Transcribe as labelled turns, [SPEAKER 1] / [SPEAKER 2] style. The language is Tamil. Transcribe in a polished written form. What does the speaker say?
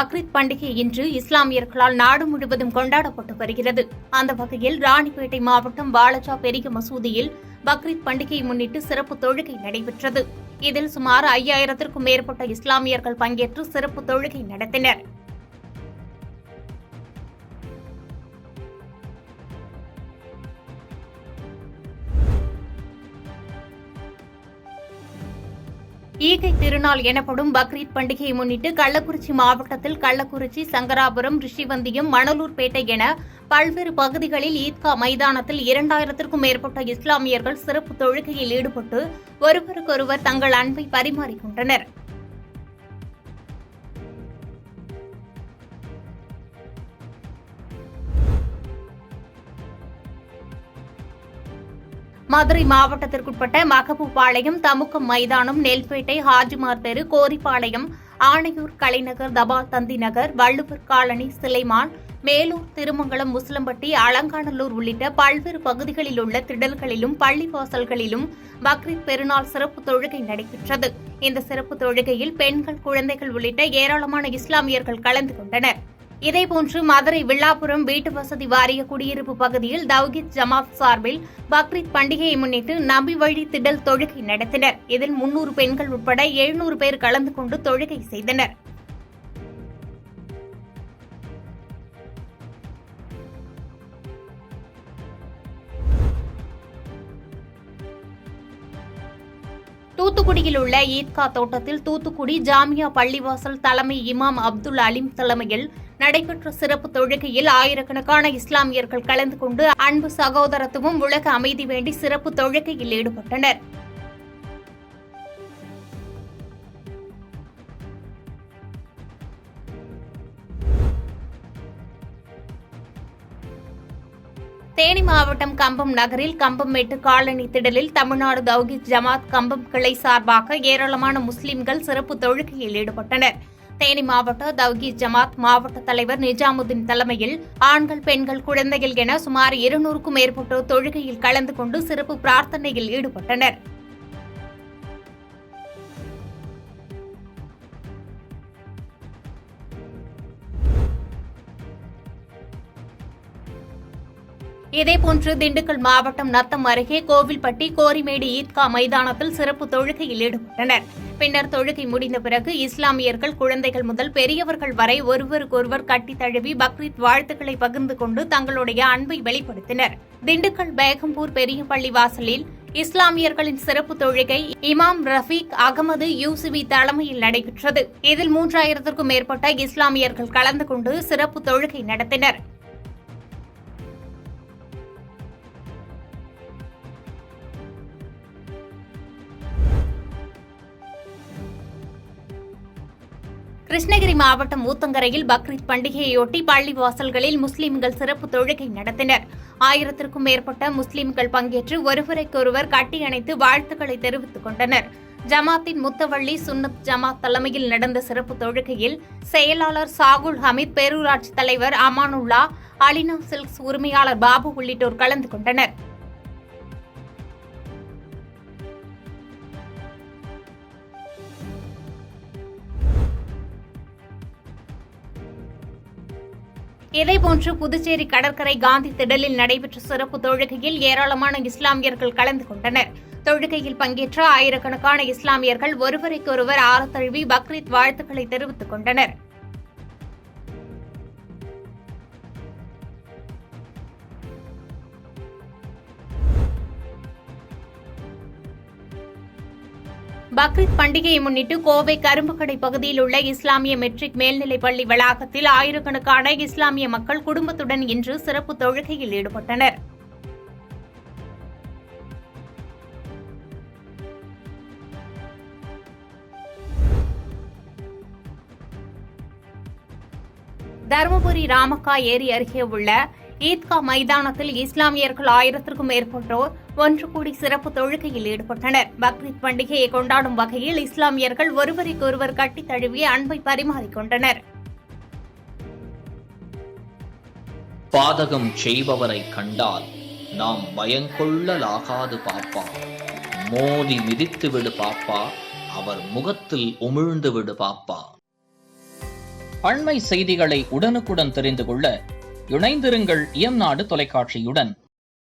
[SPEAKER 1] பக்ரீத் பண்டிகை இன்று இஸ்லாமியர்களால் நாடு முழுவதும் கொண்டாடப்பட்டு வருகிறது. அந்த வகையில் ராணிப்பேட்டை மாவட்டம் வாலஜா பெரிய மசூதியில் பக்ரீத் பண்டிகையை முன்னிட்டு சிறப்பு தொழுகை நடைபெற்றது. இதில் சுமார் 5000க்கும் மேற்பட்ட இஸ்லாமியர்கள் பங்கேற்று சிறப்பு தொழுகை நடத்தினர். ஈகை திருநாள் எனப்படும் பக்ரீத் பண்டிகையை முன்னிட்டு கள்ளக்குறிச்சி மாவட்டத்தில் கள்ளக்குறிச்சி, சங்கராபுரம், ரிஷிவந்தியம், மணலூர்பேட்டை என பல்வேறு பகுதிகளில் ஈத்கா மைதானத்தில் 2000க்கும் மேற்பட்ட இஸ்லாமியர்கள் சிறப்பு தொழுகையில் ஈடுபட்டு ஒருவருக்கொருவர் தங்கள் அன்பை பரிமாறிக்கொண்டனர். மதுரை மாவட்டத்திற்குட்பட்ட மகபூபாளையம், தமுக்கம் மைதானம், நெல்பேட்டை, ஹாஜிமார் தெரு, கோரிப்பாளையம், ஆணையூர், கலைநகர், தபால் தந்தி நகர், வள்ளுவர் காலனி, சிலைமான், மேலூர், திருமங்கலம், முஸ்லம்பட்டி, அலங்காநல்லூர் உள்ளிட்ட பல்வேறு பகுதிகளில் உள்ள திடல்களிலும் பள்ளிவாசல்களிலும் பக்ரீத் பெருநாள் சிறப்பு தொழுகை நடைபெற்றது. இந்த சிறப்பு தொழுகையில் பெண்கள், குழந்தைகள் உள்ளிட்ட ஏராளமான இஸ்லாமியர்கள் கலந்து கொண்டனர். இதேபோன்று மதுரை வில்லாபுரம் வீட்டு வசதி வாரிய குடியிருப்பு பகுதியில் தவ்ஹீத் ஜமாத் சார்பில் பக்ரீத் பண்டிகையை முன்னிட்டு நபி வழி திடல் தொழுகை நடத்தினர். இதில் 300 பெண்கள் உட்பட 700 பேர் கலந்து கொண்டு தொழுகை செய்தனர். தூத்துக்குடியில் உள்ள ஈத்கா தோட்டத்தில் தூத்துக்குடி ஜாமியா பள்ளிவாசல் தலைமை இமாம் அப்துல் அலீம் தலைமையில் நடைபெற்ற சிறப்பு தொழுகையில் ஆயிரக்கணக்கான இஸ்லாமியர்கள் கலந்து கொண்டு அன்பு, சகோதரத்துவம், உலக அமைதி வேண்டி சிறப்பு தொழுகையில் ஈடுபட்டனர். தேனி மாவட்டம் கம்பம் நகரில் கம்பம்மேட்டு காலனி திடலில் தமிழ்நாடு தவ்ஹீத் ஜமாத் கம்பம் கிளை சார்பாக ஏராளமான முஸ்லிம்கள் சிறப்பு தொழுகையில் ஈடுபட்டனர். தேனி மாவட்ட தவ்ஹீத் ஜமாத் மாவட்ட தலைவர் நிஜாமுதீன் தலைமையில் ஆண்கள், பெண்கள், குழந்தைகள் என சுமார் 200க்கும் மேற்பட்டோர் தொழுகையில் கலந்து கொண்டு சிறப்பு பிரார்த்தனையில் ஈடுபட்டனர். இதேபோன்று திண்டுக்கல் மாவட்டம் நத்தம் அருகே கோவில்பட்டி கோரிமேடு ஈத்கா மைதானத்தில் சிறப்பு தொழுகையில் ஈடுபட்டனர். பின்னர் தொழுகை முடிந்த பிறகு இஸ்லாமியர்கள், குழந்தைகள் முதல் பெரியவர்கள் வரை ஒருவருக்கொருவர் கட்டி தழுவி பக்ரீத் வாழ்த்துக்களை பகிர்ந்து கொண்டு தங்களுடைய அன்பை வெளிப்படுத்தினர். திண்டுக்கல் பேகம்பூர் பெரிய பள்ளி வாசலில் இஸ்லாமியர்களின் சிறப்பு தொழுகை இமாம் ரஃபீக் அகமது யூசுவி தலைமையில் நடைபெற்றது. இதில் 3000க்கும் மேற்பட்ட இஸ்லாமியர்கள் கலந்து கொண்டு சிறப்பு தொழுகை நடத்தினர். கிருஷ்ணகிரி மாவட்டம் ஊத்தங்கரையில் பக்ரீத் பண்டிகையையொட்டி பள்ளி வாசல்களில் முஸ்லிம்கள் சிறப்பு தொழுகை நடத்தினர். 1000க்கும் மேற்பட்ட முஸ்லிம்கள் பங்கேற்று ஒருவருக்கொருவர் கட்டியணைத்து வாழ்த்துக்களை தெரிவித்துக் கொண்டனர். ஜமாத்தின் முத்தவள்ளி சுன்னத் ஜமாத் தலைமையில் நடந்த சிறப்பு தொழுகையில் செயலாளர் சாகுல் ஹமீத், பேரூராட்சி தலைவர் அமானுல்லா, அலினா சில்க்ஸ் உரிமையாளர் பாபு உள்ளிட்டோர் கலந்து கொண்டனர். இதேபோன்று புதுச்சேரி கடற்கரை காந்தி திடலில் நடைபெற்ற சிறப்பு தொழுகையில் ஏராளமான இஸ்லாமியர்கள் கலந்து கொண்டனர். தொழுகையில் பங்கேற்ற ஆயிரக்கணக்கான இஸ்லாமியர்கள் ஒருவருக்கொருவர் ஆரத்தழுவி பக்ரீத் வாழ்த்துக்களை தெரிவித்துக் கொண்டனர். பக்ரீத் பண்டிகையை முன்னிட்டு கோவை கரும்புக்கடை பகுதியில் உள்ள இஸ்லாமிய மெட்ரிக் மேல்நிலைப் பள்ளி வளாகத்தில் ஆயிரக்கணக்கான இஸ்லாமிய மக்கள் குடும்பத்துடன் இன்று சிறப்பு தொழுகையில் ஈடுபட்டனர். தருமபுரி ராமக்கா ஏரி அருகே உள்ள ஈத்கா மைதானத்தில் இஸ்லாமியர்கள் 1000க்கும் மேற்பட்டோர் ஒன்று கூடி சிறப்பு தொழுகையில் ஈடுபட்டனர். பக்ரீத் பண்டிகையை கொண்டாடும் வகையில் இஸ்லாமியர்கள் ஒருவருக்கொருவர் கட்டித் தழுவி அன்பை பரிமாறிக்கொண்டனர்.
[SPEAKER 2] பாதகம் செய்பவரை கண்டால் நாம் பயங்கொள்ளலாகாது பாப்பா, மோதி மிதித்து விடு பாப்பா, அவர் முகத்தில் உமிழ்ந்து விடு பாப்பா. அண்மை செய்திகளை உடனுக்குடன் தெரிந்து கொள்ள இணைந்திருங்கள் இயம்நாடு தொலைக்காட்சியுடன்.